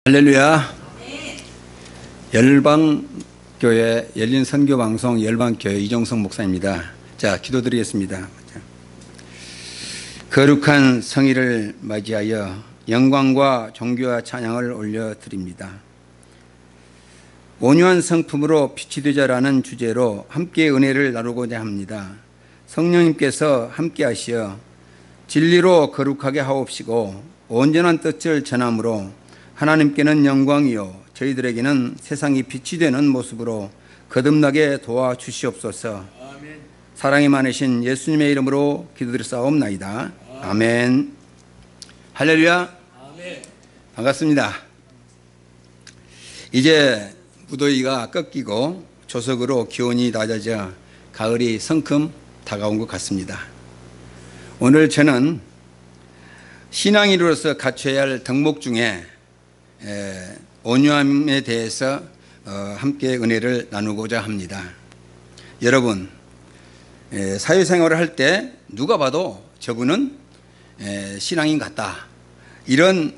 할렐루야. 열방교회 열린 선교방송 열방교회 이종성 목사입니다. 자, 기도드리겠습니다. 거룩한 성일을 맞이하여 영광과 존귀와 찬양을 올려드립니다. 온유한 성품으로 빛이 되자라는 주제로 함께 은혜를 나누고자 합니다. 성령님께서 함께 하시어 진리로 거룩하게 하옵시고 온전한 뜻을 전함으로 하나님께는 영광이요 저희들에게는 세상이 빛이 되는 모습으로 거듭나게 도와주시옵소서. 아멘. 사랑이 많으신 예수님의 이름으로 기도드렸사옵나이다. 아멘. 할렐루야. 아멘. 반갑습니다. 이제 무더위가 꺾이고 조석으로 기온이 낮아져 가을이 성큼 다가온 것 같습니다. 오늘 저는 신앙인으로서 갖춰야 할 덕목 중에 온유함에 대해서 함께 은혜를 나누고자 합니다. 여러분, 사회생활을 할 때 누가 봐도 저분은 신앙인 같다, 이런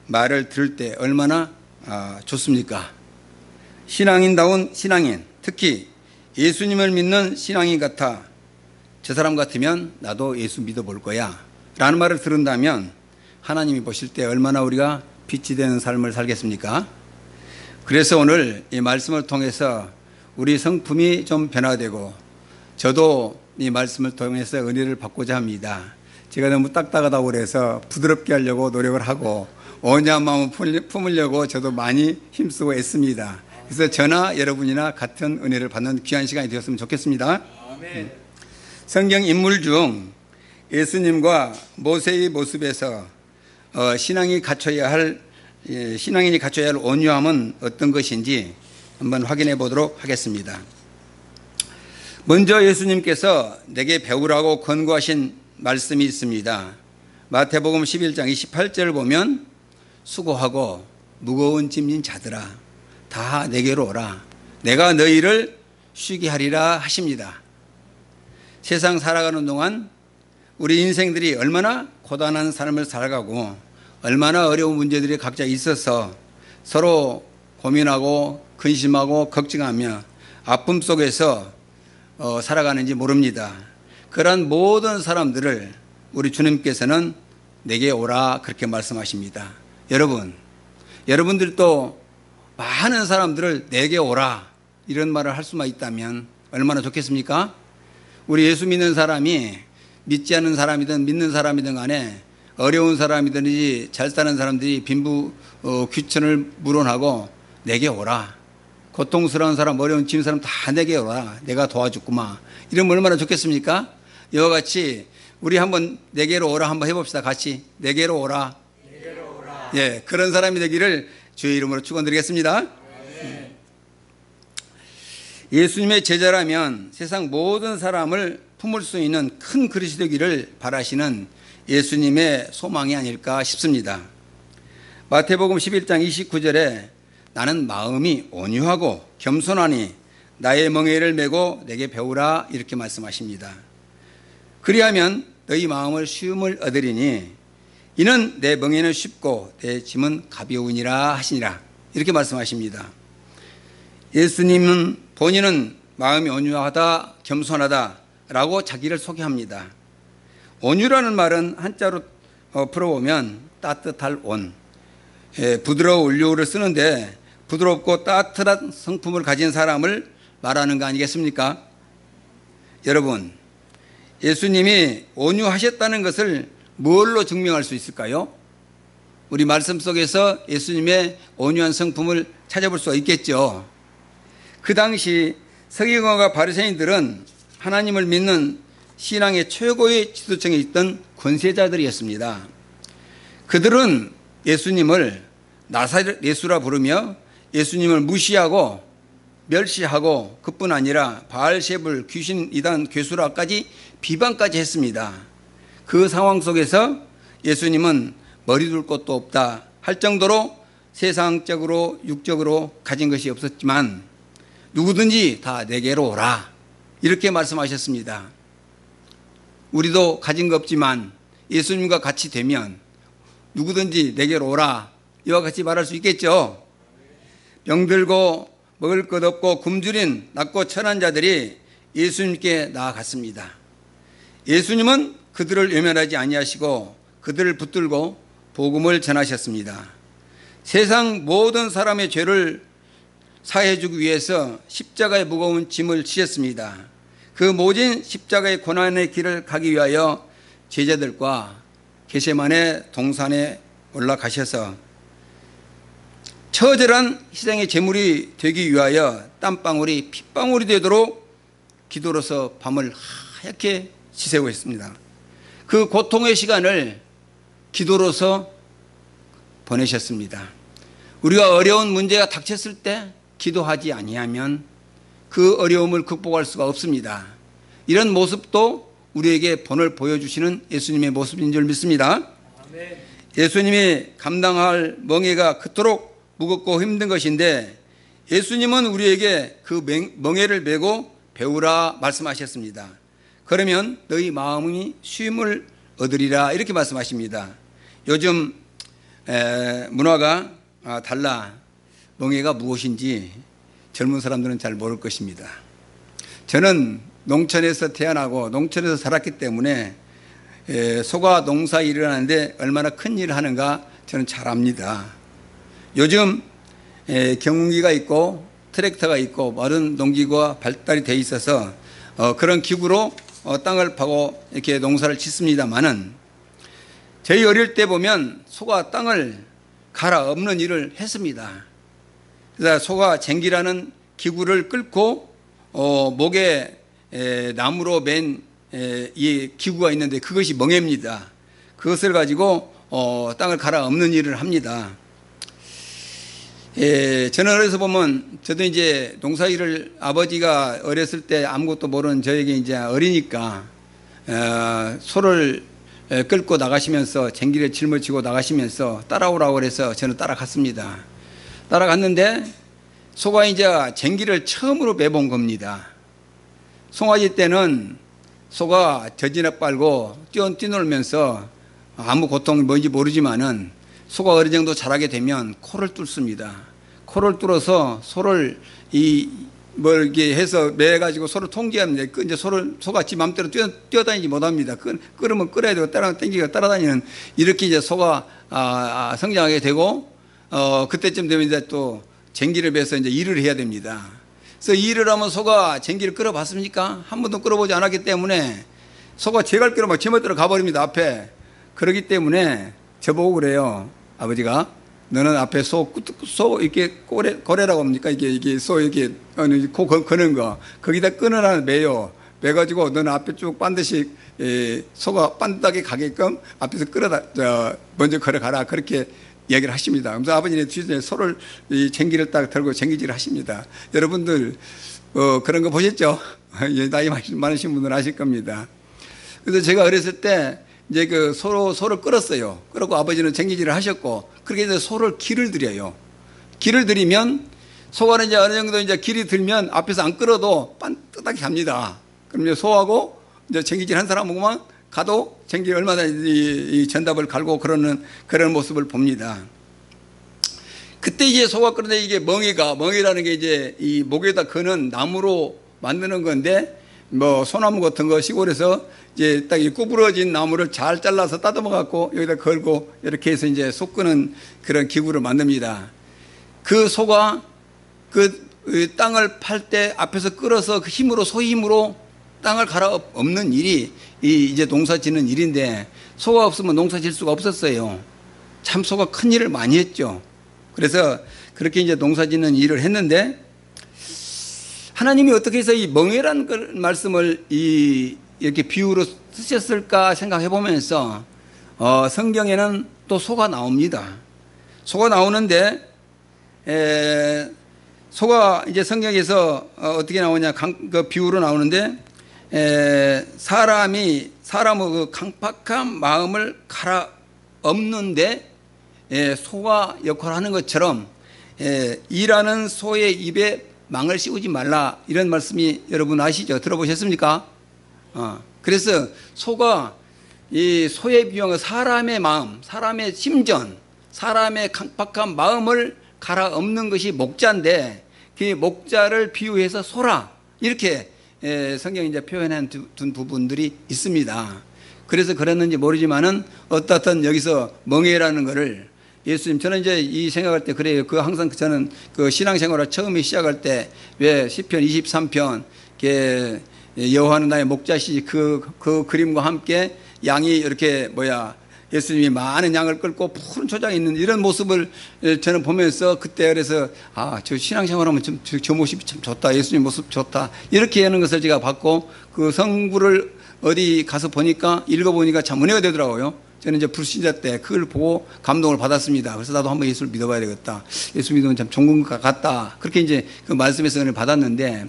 말을 들을 때 얼마나 좋습니까? 신앙인다운 신앙인, 특히 예수님을 믿는 신앙인 같아 저 사람 같으면 나도 예수 믿어볼 거야 라는 말을 들은다면 하나님이 보실 때 얼마나 우리가 빛이 되는 삶을 살겠습니까? 그래서 오늘 이 말씀을 통해서 우리 성품이 좀 변화되고 저도 이 말씀을 통해서 은혜를 받고자 합니다. 제가 너무 딱딱하다고 그래서 부드럽게 하려고 노력을 하고 온유한 마음을 품으려고 저도 많이 힘쓰고 애씁니다. 그래서 저나 여러분이나 같은 은혜를 받는 귀한 시간이 되었으면 좋겠습니다. 아멘. 성경 인물 중 예수님과 모세의 모습에서 신앙인이 갖춰야 할 온유함은 어떤 것인지 한번 확인해 보도록 하겠습니다. 먼저 예수님께서 내게 배우라고 권고하신 말씀이 있습니다. 마태복음 11장 28절을 보면 수고하고 무거운 짐진 자들아 다 내게로 오라 내가 너희를 쉬게 하리라 하십니다. 세상 살아가는 동안 우리 인생들이 얼마나 고단한 삶을 살아가고 얼마나 어려운 문제들이 각자 있어서 서로 고민하고 근심하고 걱정하며 아픔 속에서 살아가는지 모릅니다. 그러한 모든 사람들을 우리 주님께서는 내게 오라 그렇게 말씀하십니다. 여러분들도 많은 사람들을 내게 오라 이런 말을 할 수만 있다면 얼마나 좋겠습니까? 우리 예수 믿는 사람이 믿지 않는 사람이든 믿는 사람이든 간에 어려운 사람이든지 잘 사는 사람들이 빈부 귀천을 물어나고 내게 오라, 고통스러운 사람 어려운 짐 사람 다 내게 오라 내가 도와주구마 이러면 얼마나 좋겠습니까? 이와 같이 우리 한번 내게로 오라 한번 해봅시다. 같이 내게로 오라. 내게로 오라. 예, 그런 사람이 되기를 주의 이름으로 축원드리겠습니다. 네. 예수님의 제자라면 세상 모든 사람을 품을 수 있는 큰 그릇이 되기를 바라시는 예수님의 소망이 아닐까 싶습니다. 마태복음 11장 29절에 나는 마음이 온유하고 겸손하니 나의 멍에를 메고 내게 배우라 이렇게 말씀하십니다. 그리하면 너희 마음을 쉬움을 얻으리니 이는 내 멍에는 쉽고 내 짐은 가벼우니라 하시니라 이렇게 말씀하십니다. 예수님은 본인은 마음이 온유하다 겸손하다 라고 자기를 소개합니다. 온유라는 말은 한자로 풀어보면 따뜻할 온, 부드러운 온유를 쓰는데 부드럽고 따뜻한 성품을 가진 사람을 말하는 거 아니겠습니까? 여러분, 예수님이 온유하셨다는 것을 뭘로 증명할 수 있을까요? 우리 말씀 속에서 예수님의 온유한 성품을 찾아볼 수가 있겠죠. 그 당시 서기관과 바리새인들은 하나님을 믿는 신앙의 최고의 지도층에 있던 권세자들이었습니다. 그들은 예수님을 나사렛 예수라 부르며 예수님을 무시하고 멸시하고 그뿐 아니라 바알세불 귀신 이단 괴수라까지 비방까지 했습니다. 그 상황 속에서 예수님은 머리 둘 곳도 없다 할 정도로 세상적으로 육적으로 가진 것이 없었지만 누구든지 다 내게로 오라 이렇게 말씀하셨습니다. 우리도 가진 거 없지만 예수님과 같이 되면 누구든지 내게로 오라 이와 같이 말할 수 있겠죠. 병들고 먹을 것 없고 굶주린 낮고 천한 자들이 예수님께 나아갔습니다. 예수님은 그들을 외면하지 아니하시고 그들을 붙들고 복음을 전하셨습니다. 세상 모든 사람의 죄를 사해 주기 위해서 십자가의 무거운 짐을 지셨습니다. 그 모진 십자가의 고난의 길을 가기 위하여 제자들과 겟세마네 동산에 올라가셔서 처절한 희생의 제물이 되기 위하여 땀방울이 핏방울이 되도록 기도로서 밤을 하얗게 지새고 있습니다. 그 고통의 시간을 기도로서 보내셨습니다. 우리가 어려운 문제가 닥쳤을 때 기도하지 아니하면 그 어려움을 극복할 수가 없습니다. 이런 모습도 우리에게 본을 보여주시는 예수님의 모습인 줄 믿습니다. 아멘. 예수님이 감당할 멍에가 그토록 무겁고 힘든 것인데 예수님은 우리에게 그 멍에를 메고 배우라 말씀하셨습니다. 그러면 너희 마음이 쉼을 얻으리라 이렇게 말씀하십니다. 요즘 문화가 달라 멍에가 무엇인지 젊은 사람들은 잘 모를 것입니다. 저는 농촌에서 태어나고 농촌에서 살았기 때문에 소가 농사 일을 하는데 얼마나 큰 일을 하는가 저는 잘 압니다. 요즘 경운기가 있고 트랙터가 있고 모든 농기구가 발달이 돼 있어서 그런 기구로 땅을 파고 이렇게 농사를 짓습니다만은 저희 어릴 때 보면 소가 땅을 갈아엎는 일을 했습니다. 그래서 소가 쟁기라는 기구를 끌고 목에 나무로 맨 이 기구가 있는데 그것이 멍에입니다. 그것을 가지고 땅을 갈아엎는 일을 합니다. 저는 어려서 보면 저도 이제 농사일을 아버지가 어렸을 때 아무것도 모르는 저에게 이제 어리니까 소를 끌고 나가시면서 쟁기를 짊어지고 나가시면서 따라오라고 그래서 저는 따라갔습니다. 따라갔는데 소가 이제 쟁기를 처음으로 매본 겁니다. 송아지 때는 소가 젖이나 빨고 뛰놀면서 아무 고통이 뭔지 모르지만은 소가 어느 정도 자라게 되면 코를 뚫습니다. 코를 뚫어서 소를 이렇게 해서 매가지고 소를 통제하면 이제 소가 지 맘대로 뛰어다니지 못합니다. 끌으면 끌어야 되고 땡기가 따라다니는 이렇게 이제 소가 성장하게 되고 그때쯤 되면 이제 또 쟁기를 매서 이제 일을 해야 됩니다. 그래서 일을 하면 소가 쟁기를 끌어봤습니까? 한 번도 끌어보지 않았기 때문에 소가 제 갈 길로 막 제멋대로 가버립니다. 앞에. 그러기 때문에 저보고 그래요. 아버지가 너는 앞에 소 이렇게 고래라고 합니까? 이게 소 이렇게 코 거는 거 거기다 끈을 하나 매요. 매가지고 너는 앞에 쭉 반드시 소가 반듯하게 가게끔 앞에서 먼저 걸어가라 그렇게 이야기를 하십니다. 그래서 아버지는 뒤에 소를 쟁기를 딱 들고 쟁기질을 하십니다. 여러분들 그런 거 보셨죠? 나이 많으신 분들은 아실 겁니다. 그래서 제가 어렸을 때 이제 그 소를 끌었어요. 그리고 아버지는 쟁기질을 하셨고 그렇게 해서 소를 길을 들여요. 길을 들이면 소가 이제 어느 정도 이제 길이 들면 앞에서 안 끌어도 반듯하게 갑니다. 그럼 이제 소하고 이제 쟁기질 한 사람하고만 가도 쟁기 얼마나 이 전답을 갈고 그런 모습을 봅니다. 그때 이제 소가 그런데 이게 멍이라는 게 이제 이 목에다 거는 나무로 만드는 건데 뭐 소나무 같은 거 시골에서 이제 딱 이 구부러진 나무를 잘 잘라서 따듬어 갖고 여기다 걸고 이렇게 해서 이제 소 끄는 그런 기구를 만듭니다. 그 소가 그 땅을 팔 때 앞에서 끌어서 그 힘으로 소 힘으로 땅을 갈아엎는 일이 이제 농사 짓는 일인데 소가 없으면 농사 질 수가 없었어요. 참 소가 큰 일을 많이 했죠. 그래서 그렇게 이제 농사 짓는 일을 했는데 하나님이 어떻게 해서 이 멍에라는 말씀을 이렇게 비유로 쓰셨을까 생각해 보면서 성경에는 또 소가 나옵니다. 소가 나오는데 소가 이제 성경에서 어떻게 나오냐 그 비유로 나오는데 사람의 그 강팍한 마음을 갈아엎는데 소가 역할을 하는 것처럼 일하는 소의 입에 망을 씌우지 말라 이런 말씀이 여러분 아시죠? 들어보셨습니까? 그래서 소가 이 소의 비유한 사람의 마음, 사람의 심전, 사람의 강팍한 마음을 갈아엎는 것이 목자인데 그 목자를 비유해서 소라 이렇게 성경이 이제 표현한 둔 부분들이 있습니다. 그래서 그랬는지 모르지만은 어떻든 여기서 멍에라는 거를 예수님, 저는 이제 이 생각할 때 그래요. 그 항상 저는 그 신앙생활을 처음에 시작할 때 왜 시편 23편 여호와는 나의 목자시지 그 그림과 함께 양이 이렇게 예수님이 많은 양을 끌고 푸른 초장에 있는 이런 모습을 저는 보면서 그때 그래서 저 신앙생활하면 저 모습이 참 좋다. 예수님 모습 좋다. 이렇게 하는 것을 제가 봤고 그 성구를 어디 가서 보니까 읽어보니까 참 은혜가 되더라고요. 저는 이제 불신자 때 그걸 보고 감동을 받았습니다. 그래서 나도 한번 예수를 믿어봐야 되겠다. 예수 믿으면 참 좋은 것 같다. 그렇게 이제 그 말씀에서 은혜를 받았는데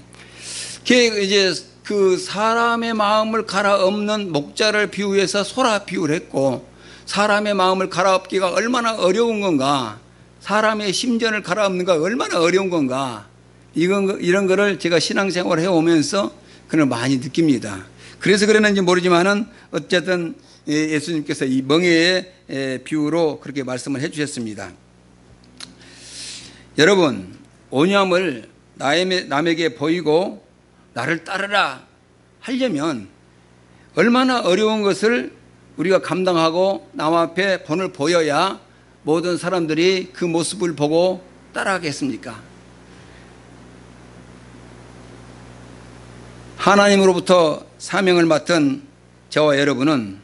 이제 그 사람의 마음을 갈아엎는 목자를 비유해서 소라 비유를 했고 사람의 마음을 갈아엎기가 얼마나 어려운 건가, 사람의 심전을 갈아엎는가 얼마나 어려운 건가, 이런 거를 제가 신앙생활을 해오면서 그걸 많이 느낍니다. 그래서 그랬는지 모르지만은 어쨌든 예수님께서 이 멍에의 비유로 그렇게 말씀을 해주셨습니다. 여러분, 오념을 남에게 보이고 나를 따르라 하려면 얼마나 어려운 것을 우리가 감당하고 남 앞에 본을 보여야 모든 사람들이 그 모습을 보고 따라하겠습니까? 하나님으로부터 사명을 맡은 저와 여러분은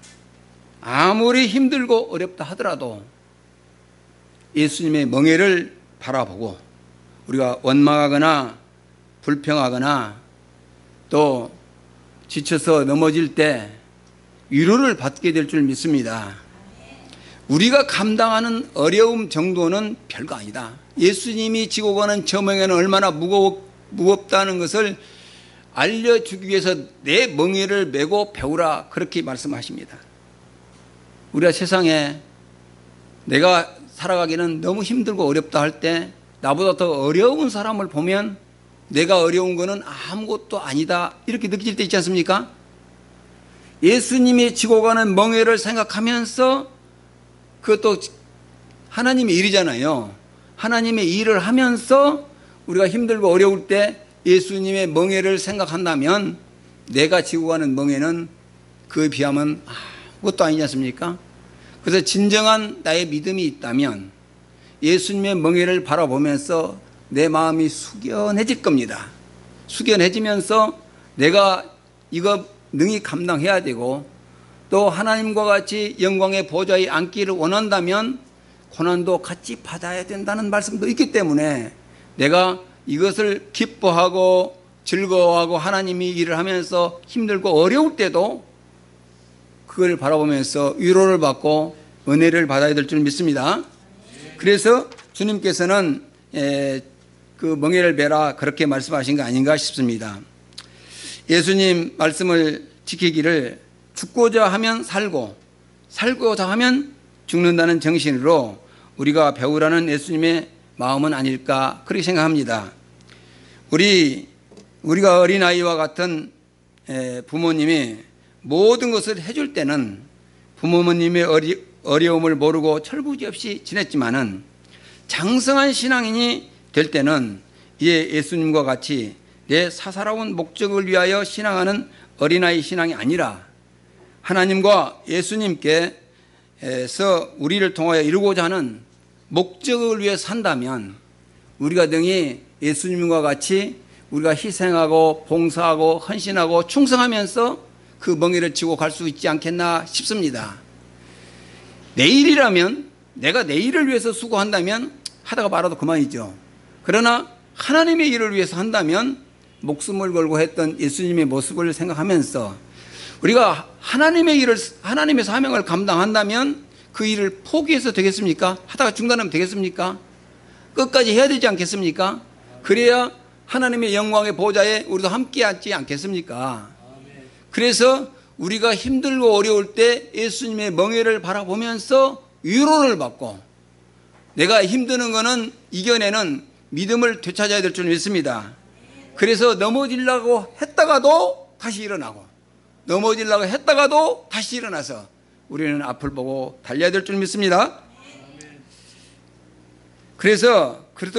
아무리 힘들고 어렵다 하더라도 예수님의 멍에를 바라보고 우리가 원망하거나 불평하거나 또 지쳐서 넘어질 때 위로를 받게 될 줄 믿습니다. 우리가 감당하는 어려움 정도는 별거 아니다. 예수님이 지고 가는 저 멍에는 얼마나 무겁다는 것을 알려주기 위해서 내 멍에를 메고 배우라 그렇게 말씀하십니다. 우리가 세상에 내가 살아가기는 너무 힘들고 어렵다 할 때 나보다 더 어려운 사람을 보면 내가 어려운 거는 아무것도 아니다 이렇게 느낄 때 있지 않습니까? 예수님이 지고 가는 멍에를 생각하면서 그것도 하나님의 일이잖아요. 하나님의 일을 하면서 우리가 힘들고 어려울 때 예수님의 멍에를 생각한다면 내가 지고 가는 멍에는 그에 비하면 아무것도 아니지 않습니까? 그래서 진정한 나의 믿음이 있다면 예수님의 멍에를 바라보면서 내 마음이 숙연해질 겁니다. 숙연해지면서 내가 이거 능히 감당해야 되고 또 하나님과 같이 영광의 보좌에 앉기를 원한다면 고난도 같이 받아야 된다는 말씀도 있기 때문에 내가 이것을 기뻐하고 즐거워하고 하나님이 일을 하면서 힘들고 어려울 때도 그걸 바라보면서 위로를 받고 은혜를 받아야 될 줄 믿습니다. 그래서 주님께서는 그 멍에를 베라 그렇게 말씀하신 거 아닌가 싶습니다. 예수님 말씀을 지키기를 죽고자 하면 살고 살고자 하면 죽는다는 정신으로 우리가 배우라는 예수님의 마음은 아닐까 그렇게 생각합니다. 우리가 어린아이와 같은 부모님이 모든 것을 해줄 때는 부모님의 어려움을 모르고 철부지없이 지냈지만은 장성한 신앙인이 될 때는 이제 예수님과 같이 내 사사로운 목적을 위하여 신앙하는 어린아이 신앙이 아니라 하나님과 예수님께서 우리를 통하여 이루고자 하는 목적을 위해 산다면 우리가 능히 예수님과 같이 우리가 희생하고 봉사하고 헌신하고 충성하면서 그 멍에를 지고 갈 수 있지 않겠나 싶습니다. 내일이라면 내가 내일을 위해서 수고한다면 하다가 말아도 그만이죠. 그러나 하나님의 일을 위해서 한다면 목숨을 걸고 했던 예수님의 모습을 생각하면서 우리가 하나님의 사명을 감당한다면 그 일을 포기해서 되겠습니까? 하다가 중단하면 되겠습니까? 끝까지 해야 되지 않겠습니까? 그래야 하나님의 영광의 보좌에 우리도 함께 앉지 않겠습니까? 그래서 우리가 힘들고 어려울 때 예수님의 멍에를 바라보면서 위로를 받고 내가 힘드는 거는 이겨내는 믿음을 되찾아야 될 줄 믿습니다. 그래서 넘어지려고 했다가도 다시 일어나고 넘어지려고 했다가도 다시 일어나서 우리는 앞을 보고 달려야 될 줄 믿습니다. 그래서 그리스도